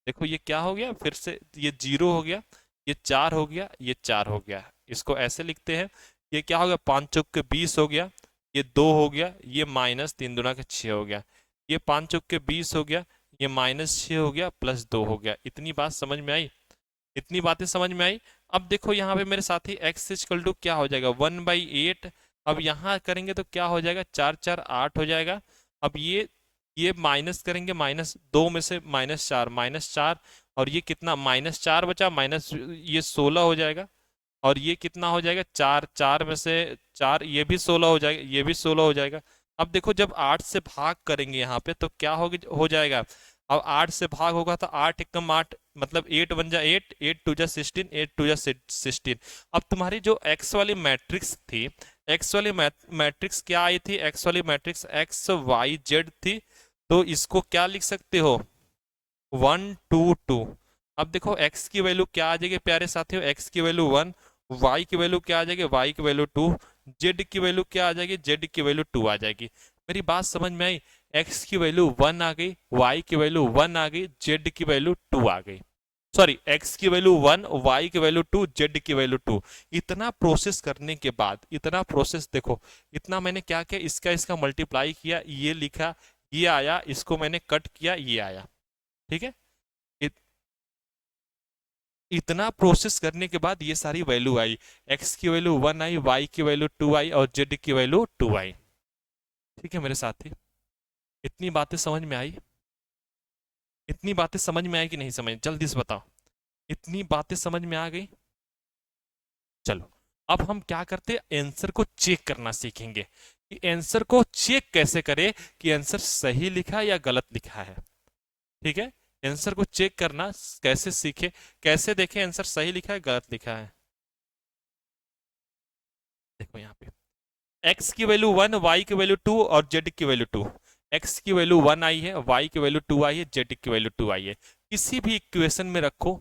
देखो ये क्या हो गया? फिर से ये 0 हो गया, ये 4 हो गया, ये 4 हो गया। इसको ऐसे लिखते हैं, ये क्या हो गया? 5 चौक के 20 हो गया, ये 2 हो गया, ये -3 दूना के 6 हो गया, ये 5 चौक के 20 हो गया, ये -6 हो गया, प्लस 2 हो गया। इतनी बात समझ में आई? इतनी बातें समझ में आई? अब देखो यहाँ पे मेरे साथी x इक्वल टू क्या हो जाएगा? 1/8। अब यहाँ करेंगे तो क्या हो जाएगा? 4 4 8 हो जाएगा। अब ये माइनस करेंगे, -2 में से -4, -4, और ये कितना? -4 बचा, माइनस ये 16 हो जाएगा, और ये कितना हो जाएगा? 4 4 में से 4, ये भी 16 हो जाएगा, ये भी 16 हो जाएगा। अब देखो जब 8 से भाग करेंगे यहाँ पे तो क्या हो जाएगा? अब 8 से भाग होगा तो 8 एकम 8, मतलब 8 बन जा 8, 8 टू जा 16, 8 टू जा 16। अब तुम्हारी जो एक्स वाली मैट्रिक्स थी, एक्स वाली मैट्रिक्स क्या आई थी, एक्स वाली मैट्रिक्स एक्स वाई जेड थी, तो इसको क्या लिख सकते हो, 1 2 2। अब देखो एक्स की वैल्यू क्या आ जाएगी प्यारे साथियों, एक्स की वैल्यू 1, वाई की वैल्यू क्या आ जाएगी, वाई की वैल्यू 2, जेड की वैल्यू क्या आ जाएगी, जेड की वैल्यू 2 आ जाएगी। मेरी बात समझ में आई, एक्स की वैल्यू 1 आ गई, वाई की वैल्यू 1 आ गई, जेड की वैल्यू 2 आ गई। सॉरी, एक्स की वैल्यू 1, वाई की वैल्यू 2, जेड की वैल्यू 2। इतना प्रोसेस करने के बाद, इतना प्रोसेस देखो, इतना मैंने क्या किया, इसका इसका मल्टीप्लाई किया, ये लिखा, ये आया, इसको मैंने कट किया, ये आया। ठीक है, इतना प्रोसेस करने के बाद ये सारी वैल्यू आई, एक्स की वैल्यू 1 आई, वाई की वैल्यू 2 आई और जेड की वैल्यू 2 आई। ठीक है मेरे साथी, इतनी बातें समझ में आई, इतनी बातें समझ में आई कि नहीं समझ, जल्दी से बताओ, इतनी बातें समझ में आ गई। चलो अब हम क्या करते हैं, आंसर को चेक करना सीखेंगे कि आंसर को चेक कैसे करें कि आंसर सही लिखा है या गलत लिखा है। ठीक है, आंसर को चेक करना कैसे सीखे, कैसे देखें आंसर सही लिखा है गलत लिखा है। देखो यहाँ पे x की वैल्यू 1, y की वैल्यू 2 और z की वैल्यू 2। x की वैल्यू 1 आई है, y की वैल्यू 2 आई है, z की वैल्यू 2 आई है। किसी भी इक्वेशन में रखो,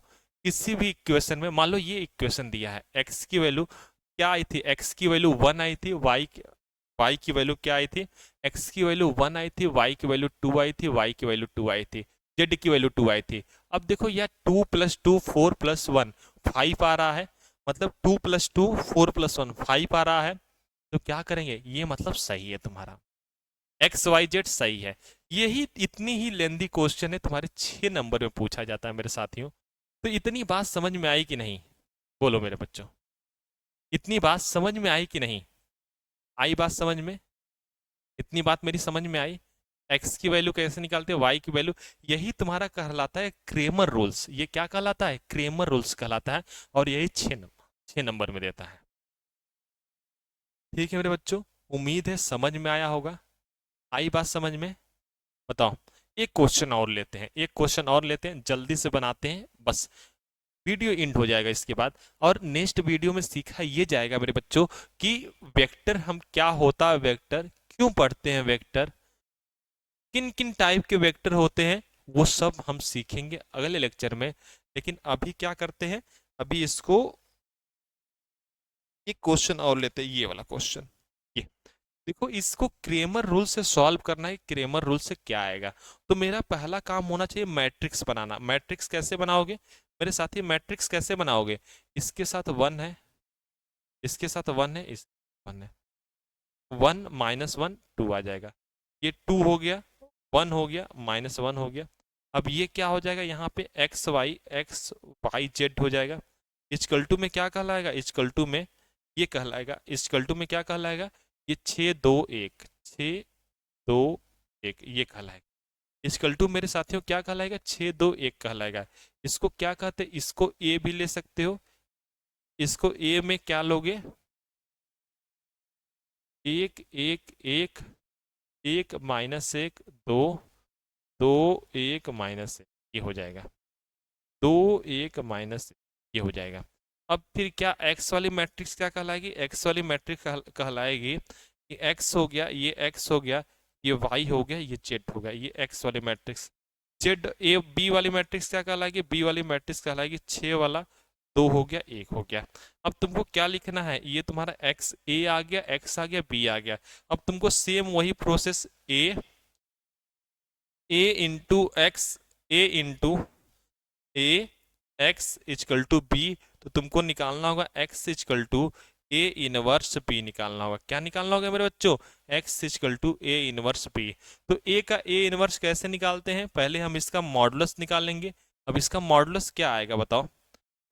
किसी भी इक्वेशन में, मान लो ये इक्वेशन दिया है, x की वैल्यू क्या आई थी, x की वैल्यू 1 आई थी, y की वैल्यू क्या आई थी, x की वैल्यू 1 आई थी, y की वैल्यू 2 आई थी, y की वैल्यू 2 आई थी, z की वैल्यू 2 आई थी। अब देखो यह 2 + 2 4 + 1 5 आ रहा है, मतलब 2 + 2 4 + 1 5 आ रहा है। तो क्या करेंगे, ये मतलब सही है तुम्हारा, एक्स वाई जेड सही है। यही इतनी ही लेंदी क्वेश्चन है, तुम्हारे 6 नंबर में पूछा जाता है मेरे साथियों। तो इतनी बात समझ में आई कि नहीं, बोलो मेरे बच्चों, इतनी बात समझ में आई कि नहीं, आई बात समझ में, इतनी बात मेरी समझ में आई। एक्स की वैल्यू कैसे निकालते हैं, वाई की वैल्यू, यही तुम्हारा कहलाता है क्रेमर रूल्स। ये क्या कहलाता है, क्रेमर रूल्स कहलाता है, और यही 6 नंबर में देता है। ठीक है मेरे बच्चों, उम्मीद है समझ में आया होगा, आई बात समझ में। बताओ, एक क्वेश्चन और लेते हैं, एक क्वेश्चन और लेते हैं, जल्दी से बनाते हैं, बस वीडियो इंड हो जाएगा इसके बाद। और नेक्स्ट वीडियो में सीखा ये जाएगा मेरे बच्चों कि वेक्टर हम क्या होता है, वेक्टर क्यों पढ़ते हैं, वेक्टर किन किन टाइप के वेक्टर होते हैं, वो सब हम सीखेंगे अगले लेक्चर में। लेकिन अभी क्या करते हैं, अभी इसको एक क्वेश्चन और लेते हैं, ये वाला क्वेश्चन। ये देखो, इसको क्रेमर रूल से सॉल्व करना है, क्रेमर रूल से क्या आएगा। तो मेरा पहला काम होना चाहिए मैट्रिक्स बनाना। मैट्रिक्स कैसे बनाओगे मेरे साथी, मैट्रिक्स कैसे बनाओगे, इसके साथ 1 है, इसके साथ 1 है, इस 1 है, 1 -1 2 आ जाएगा, ये 2 हो गया, 1 हो गया, -1 हो गया। अब ये क्या हो जाएगा, यहाँ पे एक्स वाई जेड हो जाएगा। इजकल टू में क्या कहलाएगा, इजकल टू में ये कहलाएगा, इजकल टू में क्या कहलाएगा, ये 6 2 1, 6 2 1 ये कहलाएगा। इजकल टू मेरे साथियों क्या कहलाएगा, 6 2 1 कहलाएगा। इसको क्या कहते हैं, इसको ए भी ले सकते हो, इसको ए में क्या लोगे, 1 1 1 1 -1 2 2 1 -1 ये हो जाएगा, 2 1 ये हो जाएगा। अब फिर क्या एक्स वाली मैट्रिक्स क्या कहलाएगी, एक्स वाली मैट्रिक्स कहलाएगी कि एक्स हो गया, ये एक्स हो गया, ये वाई हो गया, ये जेड हो गया, ये एक्स वाली मैट्रिक्स। जेड ए बी वाली मैट्रिक्स क्या कहलाएगी, बी वाली मैट्रिक्स कहलाएगी 6 वाला, 2 हो गया, 1 हो गया। अब तुमको क्या लिखना है, ये तुम्हारा एक्स ए आ गया, एक्स आ गया, बी आ गया। अब तुमको सेम वही process a into x, a into a x equal to b, तो तुमको निकालना होगा x equal to a inverse b निकालना होगा। क्या निकालना होगा मेरे बच्चों, x equal to a inverse b. तो ए का ए इनवर्स कैसे निकालते हैं, पहले हम इसका मॉडुलस निकालेंगे। अब इसका मॉडुलस क्या आएगा बताओ,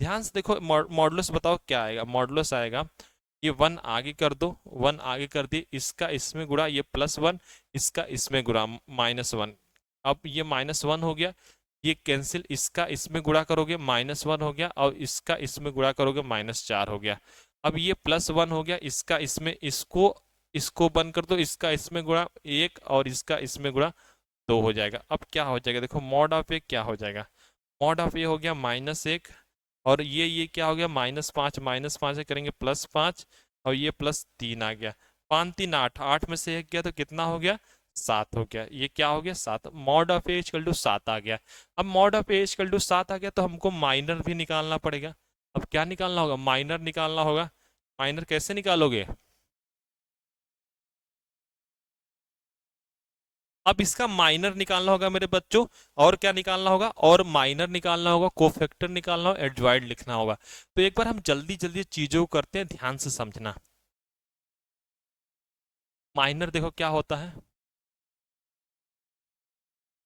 ध्यान से देखो, मॉडुलस बताओ क्या आएगा, मॉडुलस आएगा, ये 1 आगे कर दो, 1 आगे कर दिए, इसका इसमें गुणा, ये +1, इसका इसमें गुणा -1। अब ये -1 हो गया, ये कैंसिल, इसका इसमें गुणा करोगे -1 हो गया, और इसका इसमें गुणा करोगे -4 हो गया। अब ये +1 हो गया, इसका इसमें, इसको इसको बंद कर दो, इसका इसमें गुणा 1 और इसका इसमें गुणा 2 हो जाएगा। अब क्या हो जाएगा, देखो मॉड ऑफ ए क्या हो जाएगा, मॉड ऑफ ए हो गया -1, और ये क्या हो गया -5 से करेंगे +5, और ये +3 आ गया, 5 3 8, 8 में से 1 गया तो कितना हो गया, 7 हो गया। ये क्या हो गया, 7। Mod of a equal to 7 आ गया। अब mod of a equal to 7 आ गया तो हमको माइनर भी निकालना पड़ेगा। अब क्या निकालना होगा, माइनर निकालना होगा। माइनर कैसे निकालोगे, अब इसका माइनर निकालना होगा मेरे बच्चों, और क्या निकालना होगा, और माइनर निकालना होगा, कोफैक्टर निकालना होगा, एडजॉइंट लिखना होगा। तो एक बार हम जल्दी जल्दी चीजों को करते हैं, ध्यान से समझना। माइनर देखो क्या होता है,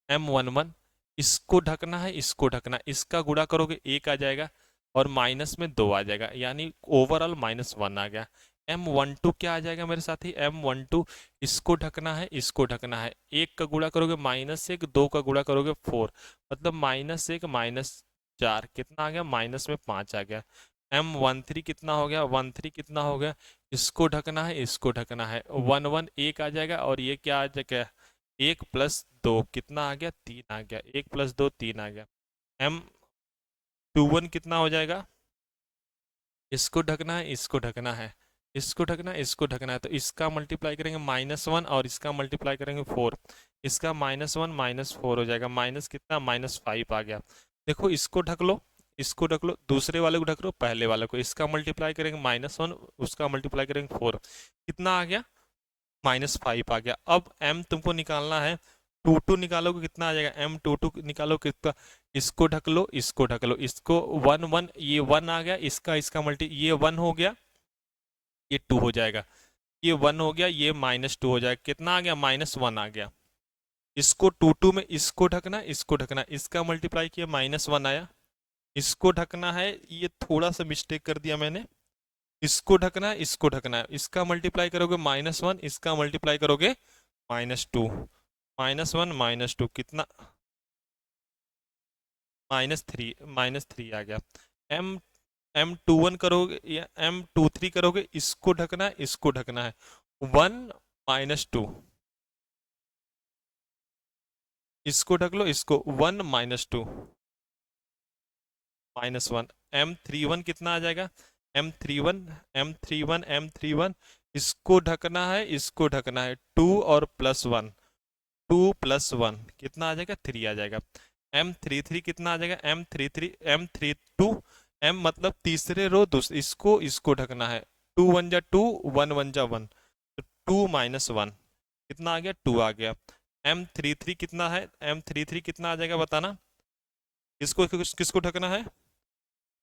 M11, इसको ढकना है, इसको ढकना है, इसका गुणा करोगे 1 आ जाएगा, और माइनस में 2 आ जाएगा, यानी ओवरऑल -1 आ गया। M12 क्या आ जाएगा मेरे साथी, M12, इसको ढकना है, इसको ढकना है, 1 का गुणा करोगे -1, 2 का गुणा करोगे 4, मतलब -1 -4 कितना आ गया, -5 आ गया। M13 कितना हो गया, 13 कितना हो गया, इसको ढकना है, इसको ढकना है, 11 1 आ जाएगा, और ये क्या आ जाएगा, 1 + 2 कितना आ गया, 3 आ गया, 1 + 2 3 आ गया। M21 कितना हो जाएगा, इसको ढकना है, इसको ढकना है, इसको ढकना है, इसको ढकना है, तो इसका मल्टीप्लाई करेंगे -1, और इसका मल्टीप्लाई करेंगे 4, इसका -1 -4 हो जाएगा, माइनस कितना, -5 आ गया। देखो इसको ढक लो, इसको ढक लो, दूसरे वाले को ढक लो, पहले वाले को, इसका मल्टीप्लाई करेंगे -1, उसका मल्टीप्लाई करेंगे 4, कितना आ गया, -5 आ गया। अब m तुमको निकालना है, 22 निकालोगे कितना आ जाएगा, M22 निकालो कितना, इसको ढक लो, इसको ढक लो, इसको 1 1, ये 1 आ गया, इसका इसका मल्टी, ये 1 हो गया, ये 2 हो जाएगा, ये 1 हो गया, ये -2 हो जाएगा, कितना आ गया, -1 आ गया। इसको 22 में इसको ढकना, इसको ढकना, इसका मल्टीप्लाई किया, -1 आया, इसको ढकना है, ये थोड़ा सा मिस्टेक कर दिया मैंने, इसको ढकना है, इसको ढकना है, इसका मल्टीप्लाई करोगे -1, इसका मल्टीप्लाई करोगे -2, -1 -2 कितना, -3 आ गया। एम M21 करोगे या M23 करोगे, इसको ढकना है, इसको ढकना है, 1 -2, इसको ढक लो, इसको 1 -2 -1, M31 कितना आ जाएगा, M31 इसको ढकना है, इसको ढकना है, 2 और +1, 2 + 1 कितना आ जाएगा, 3 आ जाएगा। M33 कितना आ जाएगा, M32, M मतलब तीसरे रो, इसको इसको ढकना है, 2 1 जा 2, 1 1 जा 1, तो 2 -1 कितना आ गया, 2 आ गया। M33 कितना है, M33 कितना आ जाएगा बताना, किसको किसको ढकना है,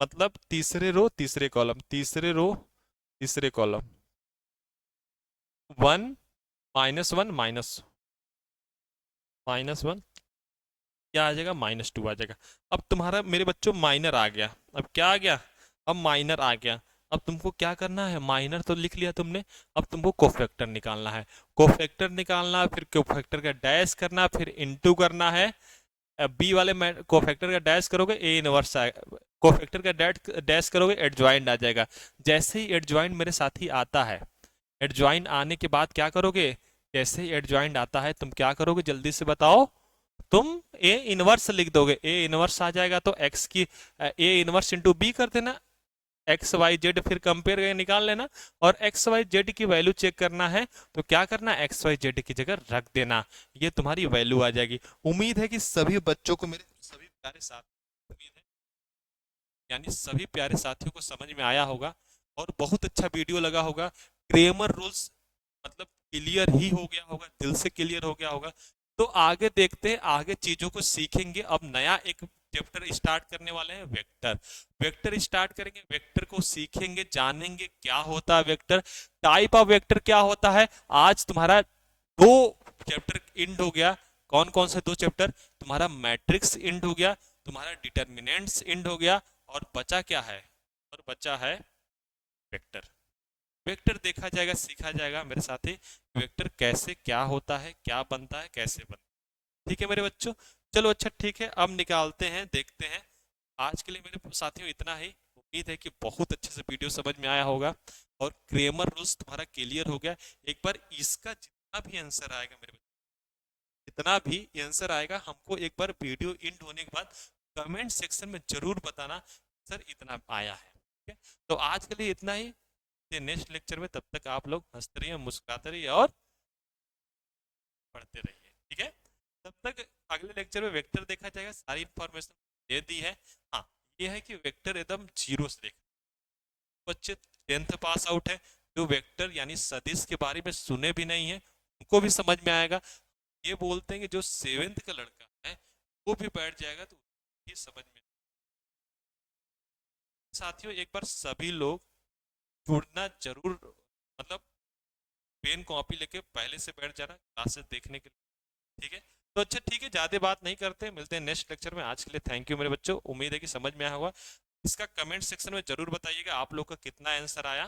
मतलब तीसरे रो तीसरे कॉलम, तीसरे रो तीसरे कॉलम, 1 -1 -1 क्या आ जाएगा, -2 आ जाएगा। अब तुम्हारा मेरे बच्चों माइनर आ गया, अब क्या आ गया, अब माइनर आ गया। अब तुमको क्या करना है, माइनर तो लिख लिया तुमने, अब तुमको कोफैक्टर निकालना है, कोफैक्टर निकालना है, फिर कोफैक्टर का डैश करना, फिर इनटू करना है, बी वाले कोफैक्टर का डैश करोगे ए इनवर्स आएगा, कोफैक्टर का डैश करोगे एडजॉइंट आ जाएगा। जैसे ही एडजॉइंट मेरे साथी आता है, एडजॉइंट आने के बाद क्या करोगे, जैसे ही एडजॉइंट आता है तुम क्या करोगे, जल्दी से बताओ, तुम ए इनवर्स लिख दोगे, ए इनवर्स आ जाएगा तो एक्स की ए इनवर्स इंटू बी कर देना, एक्स वाई जेड फिर कंपेयर करके निकाल लेना, और एक्स वाई जेड की वैल्यू चेक करना है तो क्या करना, एक्स वाई जेड की जगह रख देना, ये तुम्हारी वैल्यू आ जाएगी। उम्मीद है कि सभी बच्चों को, मेरे सभी प्यारे साथ, उम्मीद है यानी सभी प्यारे साथियों को समझ में आया होगा, और बहुत अच्छा वीडियो लगा होगा, क्रेमर रूल्स मतलब क्लियर ही हो गया होगा, दिल से क्लियर हो गया होगा। तो आगे देखते हैं, आगे चीजों को सीखेंगे। अब नया एक चैप्टर स्टार्ट करने वाले हैं, वेक्टर, वेक्टर स्टार्ट करेंगे, वेक्टर को सीखेंगे, जानेंगे क्या होता है वेक्टर, टाइप ऑफ वेक्टर क्या होता है। आज तुम्हारा 2 चैप्टर इंड हो गया, कौन कौन से 2 चैप्टर, तुम्हारा मैट्रिक्स इंड हो गया, तुम्हारा डिटर्मिनेंट्स इंड हो गया, और बचा क्या है, और बचा है वेक्टर। वेक्टर देखा जाएगा, सीखा जाएगा मेरे साथी, वेक्टर कैसे क्या होता है, क्या बनता है, कैसे बनता है। ठीक है मेरे बच्चों, चलो अच्छा ठीक है, अब निकालते हैं, देखते हैं। आज के लिए मेरे साथियों इतना ही, उम्मीद है कि बहुत अच्छे से वीडियो समझ में आया होगा, और क्रेमर रूल्स तुम्हारा क्लियर हो गया। एक बार इसका जितना भी आंसर आएगा मेरे जितना भी आंसर आएगा हमको एक बार वीडियो एंड होने के बाद कमेंट सेक्शन में जरूर बताना सर इतना आया है। ठीक है, तो आज के लिए इतना ही। नेक्स्ट लेक्चर में, तब तक आप लोग हंसते रहिए, मुस्कुराते रहिए और पढ़ते रहिए। ठीक है, तब तक अगले लेक्चर में वेक्टर देखा जाएगा। सारी इंफॉर्मेशन दे दी है। हाँ, ये है कि वेक्टर एकदम जीरो से देख, बच्चे 10th पास आउट है जो वेक्टर यानी सदिश के बारे में सुने भी नहीं है उनको भी समझ में आएगा। ये बोलते हैं कि जो 7th का लड़का है वो भी बैठ जाएगा तो ये समझ में। साथियों, एक बार सभी लोग जुड़ना जरूर, मतलब पेन कॉपी लेके पहले से बैठ जाना क्लासेस देखने के लिए। ठीक है, तो अच्छा ठीक है, ज्यादा बात नहीं करते, मिलते हैं नेक्स्ट लेक्चर में। आज के लिए थैंक यू मेरे बच्चों, उम्मीद है कि समझ में आया होगा। इसका कमेंट सेक्शन में जरूर बताइएगा आप लोग का कितना आंसर आया।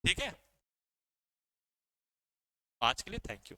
ठीक है, आज के लिए थैंक यू।